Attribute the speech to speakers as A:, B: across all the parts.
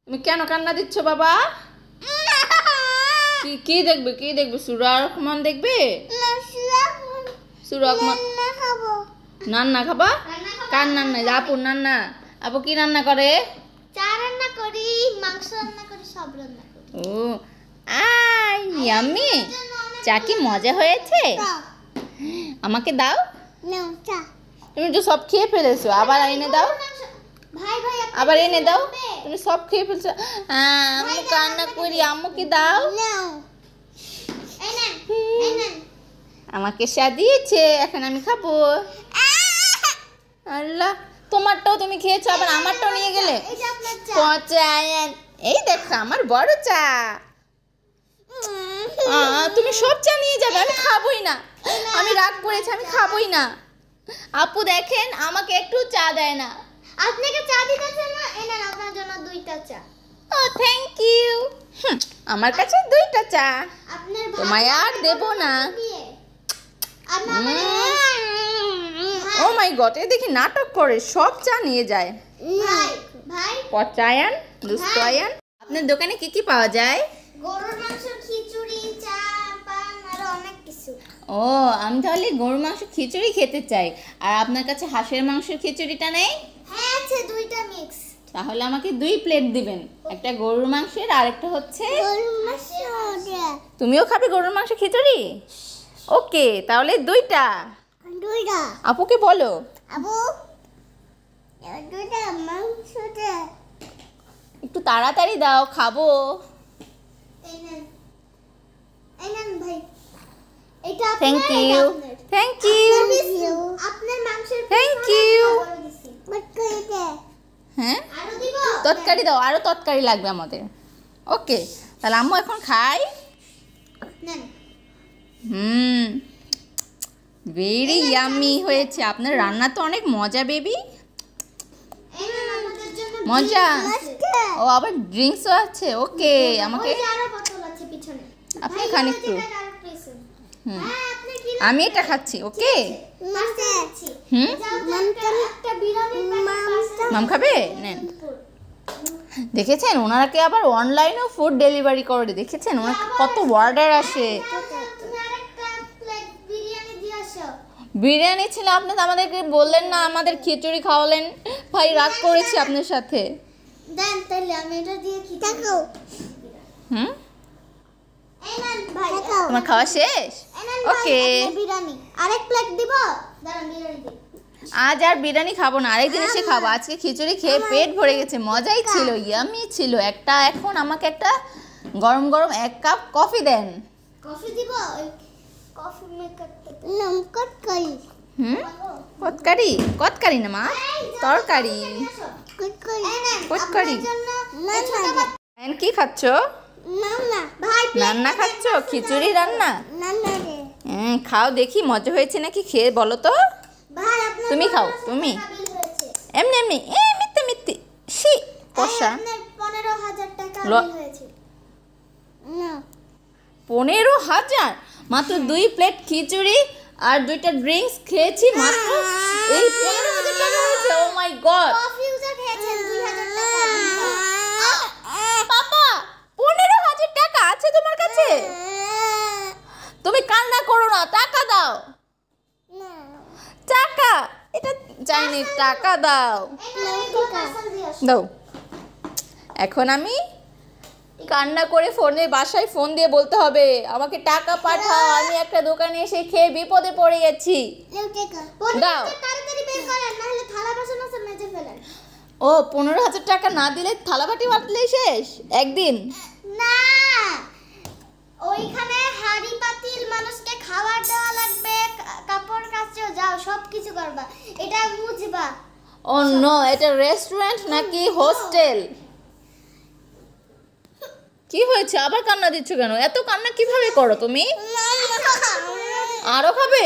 A: তুমি কেন কান্না দিচ্ছ বাবা? কি কি দেখবে, কি দেখবে? সূরা রহমান দেখবে? সূরা রহমান নান্না খাবা? কার নান্না? আপুর নান্না। আপু কি রান্না করে?
B: চা রান্না করি, মাংস রান্না করি, সব রান্না করি।
A: ও ইয়াম্মি। চা কি মজা হয়েছে? আমাকে দাও। তুমি তো সব খেয়ে ফেলেছো, আবার এনে দাও। আবার এনে দাও। তুমি সব খেয়ে ফেলছো। আমি কান্না করি, আম্মুকে দাও। আমাকে সাজিয়েছে, এখন আমি খাবো। আল্লাহ, তোমারটাও তুমি খেয়েছো, আবার আমারটাও নিয়ে গেলে। এই দেখো আমার বড় চা। তুমি সব চা নিয়ে যাবে, আমি খাবোই না। আমি রাগ করেছি, আমি খাবোই না। আপু দেখেন আমাকে একটু চা দেয় না।
B: আপনাকে চা দিতেছে না, এনেন আপনার জন্য 2টা চা।
A: ও থ্যাংক ইউ। আমার কাছে 2টা চা,
B: আপনার
A: তোমায় আর দেব না। ও মাই গড, এ দেখি নাটক করে, সব চা নিয়ে যায়।
B: ভাই ভাই
A: পচায়ান দুস্তায়ান। আপনার দোকানে কি কি পাওয়া যায়?
B: গরুর মাংস, খিচুড়ি, চা, পান আর অনেক কিছু।
A: ও, আমি তাহলে গরুর মাংস খিচুড়ি খেতে চাই। আর আপনার কাছে হাঁসের মাংসের খিচুড়িটা নেই?
B: হ্যাঁ আছে, 2টা মিক্স।
A: তাহলে আমাকে 2 প্লেট দিবেন, একটা গরুর মাংসের আর একটা হচ্ছে। তুমিও খাবে গরুর মাংস খিচুড়ি? ওকে, তাহলে 2টা। আপুকে বলো।
B: আপু 2টা মাংস দে।
A: একটু তাড়াতাড়ি দাও, খাবো।
B: এনেন ভাই, এটা আপনার।
A: থ্যাংক ইউ, থ্যাংক ইউ,
B: আপনার মাংসের
A: থ্যাংক ইউ।
B: হ্যাঁ
A: হ্যাঁ,
B: আরো দিব?
A: তরকারি দাও, আরো তরকারি লাগবে আমাদের। ওকে, তাহলে আম্মু এখন খাই।
B: নেন।
A: ভেরি ইয়াম্মি হয়েছে। আপনার রান্না তো অনেক মজা বেবি।
B: এনেন আমাদের জন্য
A: মজা।
B: আছে।
A: ও আবার ড্রিঙ্কসও আছে। ওকে, আমাকে
B: ওই যে আরো বোতল আছে পিছনে।
A: আপনি
B: ভাই,
A: খান
B: ওই
A: একটু।
B: জায়গায় আরো পেয়েছেন।
A: হুম,
B: হ্যাঁ, আপনি কি
A: আমি এটা খাচ্ছি। ওকে। হুম,
B: একটা বিরিয়ানির প্যাকেট
A: মাম খাবে? নেন। দেখেছেন ওনারাকে আবার অনলাইনেও ফুড ডেলিভারি করে। দেখেছেন ওনার কত অর্ডার আসে।
B: তুমি আরেকটা প্লেট বিরিয়ানি দিয়ে আসো।
A: বিরিয়ানি ছিল, আপনি তো আমাদেরকে বললেন না, আমাদের খিচুড়ি খাওয়ালেন। ভাই রাগ করেছি আপনার সাথে।
B: দেন তাহলে আমি এটা দিয়ে কি দেখো।
A: হুম,
B: এনেন ভাই,
A: তোমার খাওয়া শেষ?
B: এনেন
A: ওকে,
B: ভাই বিরিয়ানি। আরেক প্লেট দিব? দাঁড়ান বিরিয়ানি দিই।
A: আজ আর বিরিয়ানি খাবো না, আরেকদিন এসে খাবো। আজকে খিচুড়ি খেয়ে পেট ভরে গেছে, মজাই ছিল, ইয়ামি ছিল। এখন আমাকে একটা গরম গরম 1 কাপ কফি দেন।
B: কফি দিব? ওই কফি মেকারটা নমকট কই।
A: কতকারি? কতকারি না মা, তরকারি। কতকারি। কি খাচ্ছ?
B: ভাই
A: রান্না খাচ্ছ? খিচুড়ি রান্না?
B: নান্না রে।
A: খাও দেখি মজা হয়েছে নাকি, খেয়ে বলো তো।
B: ভাই আপনার
A: তুমি খাও, তুমি।
B: বিল হয়েছে।
A: এমনি এমনি মিথ্যে মিথ্যে শি কষা।
B: আপনার 15,000 টাকা
A: ল-
B: বিল হয়েছে। না
A: 15,000? মাত্র 2 প্লেট খিচুড়ি আর 2টা ড্রিঙ্কস খেয়েছি, মাত্র এই 15,000 টাকা হয়েছে। ও মাই গড,
B: কফি ইউজার খেয়েছেন 2,000 টাকা।
A: পাপা 15,000 টাকা আছে তোমার কাছে? তুমি কান্না করো না, টাকা দাও। টাকা এটা চাইনি, টাকা দাও। দাও। এখন আমি কান্না করে বাসায় ফোন দিয়ে বলতে হবে আমাকে টাকা পাঠাও, আমি একটা দোকানে এসে খেয়ে বিপদে পড়ে গেছি। দাও।
B: তাড়াতাড়ি বের করেন, না হলে থালা বাসন আছে মেজে ফেলেন।
A: ও 15,000 টাকা না দিলে থালাবাটি বাটলেই শেষ একদিন?
B: না, ওইখানে হাড়ি পাতিল মানুষকে খাবার দেওয়া লাগবে, কাপড় কাচতেও যাও, সব কিছু করবা, এটা মুছবা।
A: ও নো, এটা রেস্টুরেন্ট নাকি হোস্টেল? কি হয়েছে, আবার কান্না দিচ্ছ কেন? এত কান্না কিভাবে করো তুমি? আরো খাবে?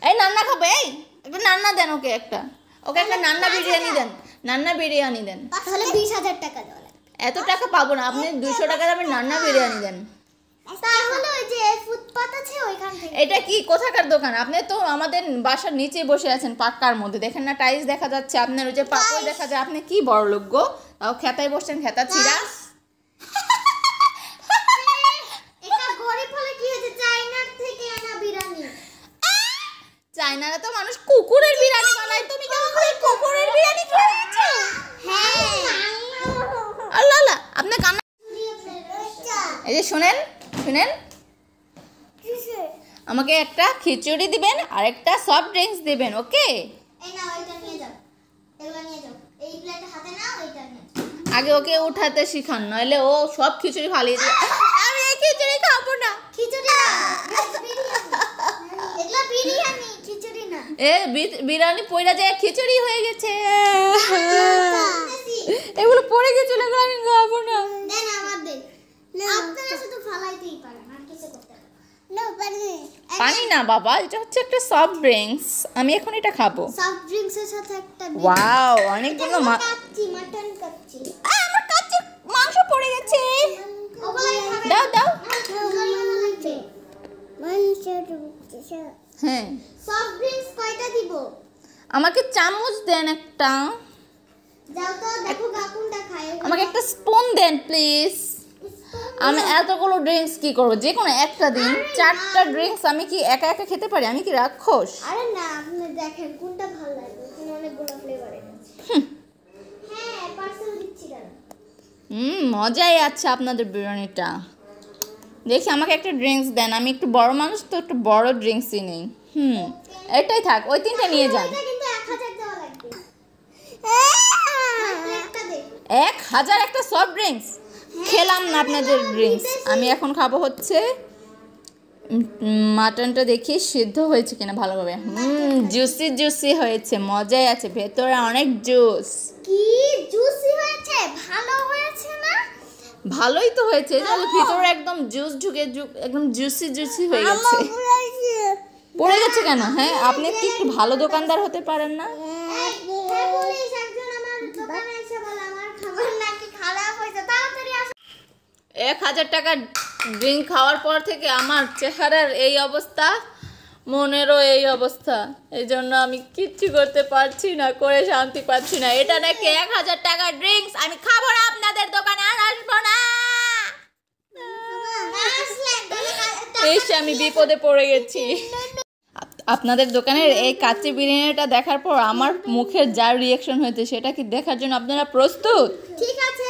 A: এই নান্না খাবে? এই একটু নান্না দেন ওকে, একটা নান্না বিরিয়ানি দেন, নান্না বিরিয়ানি দেন।
B: তাহলে 20,000 টাকা দেওয়া লাগবে।
A: এত টাকা পাবো না, আপনি 200 টাকা দামের নান্না বিরিয়ানি দেন।
B: তাহলে ওই যে ফুটপাত আছে ওইখান থেকে।
A: এটা কি কোথাকার দোকান? আপনি তো আমাদের বাসার নিচে বসে আছেন পাক্কার মধ্যে, দেখেন না টাইলস দেখা যাচ্ছে, আপনার ওই যে পাপড় দেখা যায়। আপনি কি বড় লোক গো, তাও খেতায় বসছেন, খেতা ছিঁড়া। চায়নারা তো মানুষ কুকুরের বিরিয়ানি বানায়, তুমি কেমন করে কুকুরের বিরিয়ানি খেয়েছো?
B: হ্যাঁ
A: আল্লাহ আল্লাহ, আপনার কান্না। এই যে শুনেন শুনেন, আমাকে একটা খিচুড়ি দিবেন আর একটা সফট ড্রিঙ্কস দিবেন, ওকে?
B: এই নাও, এটা নিয়ে যাও, এগুলো নিয়ে যাও, এই প্লেটে হাতে নাও, এটা নিয়ে যাও।
A: আগে ওকে উঠাতে শিখান, নইলে ও সব খিচুড়ি ফালিয়ে দিবে। আমি এই খিচুড়ি খাবো না।
B: খিচুড়ি না, এগুলো বিরিয়ানি, খিচুড়ি না।
A: বিরিয়ানি পড়ে যায়, খিচুড়ি হয়ে গেছে। এগুলো পড়ে গেছিল, এগুলো আমি খাবো না।
B: দেন আমার দেন, আপনারা শুধু ফালাইতেই পারেন, আর কিছু করতে পারেন না।
A: পানি না বাবা, এটা হচ্ছে একটা সফট ড্রিঙ্কস, আমি এখন এটা খাবো।
B: সফট ড্রিঙ্কস এর সাথে একটা
A: ওয়াও, অনেকগুলো
B: মাটন কাচ্চি।
A: আমার কাছে মাংস পড়ে গেছে।
B: ওগুলাই খাবেন।
A: দাও দাও। হ্যাঁ,
B: সফট ড্রিঙ্কস কয়টা দিব?
A: আমাকে চামচ দেন একটা।
B: যাও তো দেখো কোনটা খায়।
A: আমাকে একটা স্পুন দেন প্লিজ। আমি এতগুলো ড্রিঙ্কস কি করব? যে কোনো একটা দিন 4টা ড্রিঙ্কস আমি কি একা একা খেতে পারি? আমি কি রাক্ষস?
B: আরে না, আপনি দেখেন কোনটা ভালো লাগে, এখানে অনেকগুলো ফ্লেভারের আছে। হ্যাঁ, পার্সেল দিচ্ছি দাঁড়া।
A: মজাই আছে আপনাদের বিরিয়ানিটা। দেখি আমাকে একটা ড্রিঙ্কস দেন, আমি একটু বড় মানুষ তো, একটু বড় ড্রিঙ্কসই নেই। এটাই থাক, ওই 3টা নিয়ে যান।
B: এটা কিন্তু 1000 দেওয়া লাগবে। প্লেটটা দে।
A: 1000 একটা সফট ড্রিঙ্কস? খেলাম না আপনাদের ড্রিঙ্কস, আমি এখন খাবো হচ্ছে মাটনটা দেখি সিদ্ধ হয়েছে কিনা ভালোভাবে। জুসি জুসি হয়েছে, মজাই আছে, ভেতরে অনেক জুস।
B: কি জুসি হয়েছে? ভালো হয়েছে না?
A: ভালোই তো হয়েছে, তাহলে ভিতরে একদম জুস ঢুকে একদম জুসি জুসি হয়ে গেছে। পড়ে গেছে কেন? হ্যাঁ, আপনি কি একটু ভালো দোকানদার হতে পারেন না?
B: পুলিশ একজন আমার দোকানে এসে বলে আমার খাবার নাকি খারাপ হয়েছে, তাড়াতাড়ি আসো।
A: 1000 টাকা ড্রিঙ্ক খাওয়ার পর থেকে আমার চেহারার এই অবস্থা, মনেরও এই অবস্থা। এই জন্য আমি কিচ্ছু করতে পারছি না, করে শান্তি পাচ্ছি না। এটা নাকি 1000 টাকার ড্রিঙ্কস, আমি খাবো না আপনাদের দোকানে, আর আসবো না। এসে আমি বিপদে পড়ে গেছি। আপনাদের দোকানের এই কাচ্চি বিরিয়ানিটা দেখার পর আমার মুখের যা রিয়াকশন হয়েছে সেটা কি দেখার জন্য আপনারা প্রস্তুত?
B: ঠিক আছে।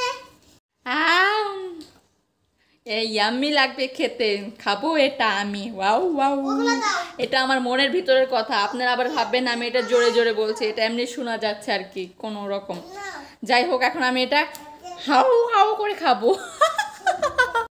A: এই ইয়াম্মি লাগবে খেতে, খাবো এটা আমি। ওয়াও ওয়াও, এটা আমার মনের ভিতরের কথা। আপনারা আবার ভাববেন আমি এটা জোরে জোরে বলছি, এটা এমনি শোনা যাচ্ছে আর কি কোনো রকম। যাই হোক, এখন আমি এটা হাউ হাউ করে খাবো।